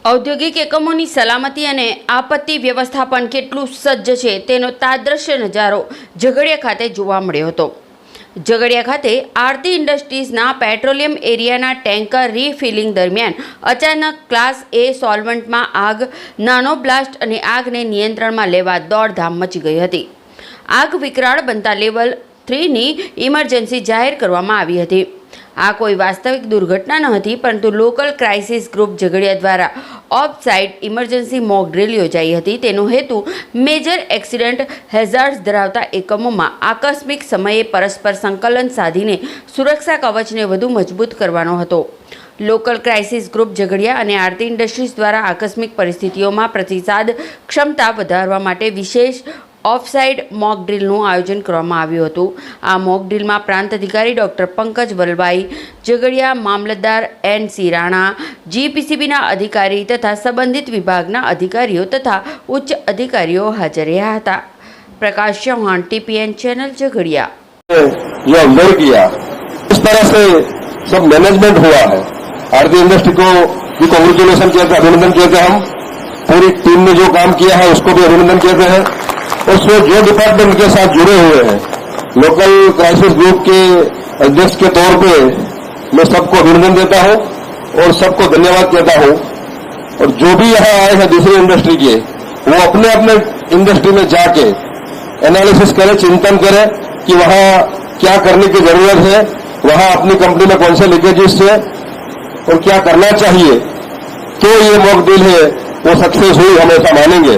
ઔદ્યોગિક એકમોની સલામતી અને આપત્તિ વ્યવસ્થાપન કેટલું સજ્જ છે તેનો તાદ્રશ્ય નજારો ઝઘડિયા ખાતે જોવા મળ્યો હતો। ઝઘડિયા ખાતે આરતી ઇન્ડસ્ટ્રીઝના પેટ્રોલિયમ એરિયાના ટેન્કર રીફિલિંગ દરમિયાન અચાનક ક્લાસ એ સોલ્વન્ટમાં આગ, નાનો બ્લાસ્ટ અને આગને નિયંત્રણમાં લેવા દોડધામ મચી ગઈ હતી। આગ વિકરાળ બનતા લેવલ 3ની ઇમરજન્સી જાહેર કરવામાં આવી હતી। આ કોઈ વાસ્તવિક દુર્ઘટના ન હતી, પરંતુ લોકલ ક્રાઇસિસ ગ્રુપ ઝઘડિયા દ્વારા of site emergency mock drill યોજાઈ હતી। તેનો હેતુ મેજર એક્સિડન્ટ હેઝાર્ડ્સ ધરાવતા એકમોમાં આકસ્મિક સમયે પરસ્પર સંકલન સાધીને સુરક્ષા કવચને વધુ મજબૂત કરવાનો હતો। લોકલ ક્રાઇસિસ ગ્રુપ ઝઘડિયા અને આરતી ઇન્ડસ્ટ્રીઝ દ્વારા આકસ્મિક પરિસ્થિતિઓમાં પ્રતિસાદ ક્ષમતા વધારવા માટે વિશેષ ઓફસાઇડ મોક ડ્રીલનું આયોજન કરવામાં આવ્યું હતું। આ મોક ડ્રીલમાં પ્રાંત અધિકારી ડૉક્ટર પંકજ વલભાઈ ઝઘડિયા, મામલતદાર NC રાણા, GPCBના અધિકારી તથા સંબંધિત વિભાગના અધિકારીઓ તથા ઉચ્ચ અધિકારીઓ હાજર રહ્યા હતા। प्रकाश चौहान, TPN चैनल झघडिया। ये अवसर किया, इस तरह से सब मैनेजमेंट हुआ है। आरती इंडस्ट्री को भी कांग्रेचुलेशन कहते हैं, अभिनंदन कहते हैं। हम पूरी टीम ने जो काम किया है उसको भी अभिनंदन कहते हैं। उसमें जो डिपार्टमेंट के साथ जुड़े हुए हैं, लोकल क्राइसिस ग्रुप के अध्यक्ष के तौर पे मैं सबको अभिनंदन देता हूं और सबको धन्यवाद कहता हूं। और जो भी यहाँ आए हैं दूसरी इंडस्ट्री के, वो अपने अपने इंडस्ट्री में जाके एनालिसिस करें, चिंतन करें कि वहां क्या करने की जरूरत है, वहां अपनी कंपनी में कौन से लीकेजेस है और क्या करना चाहिए। तो ये मॉक ड्रिल है वो सक्सेस हुई, हम ऐसा मानेंगे।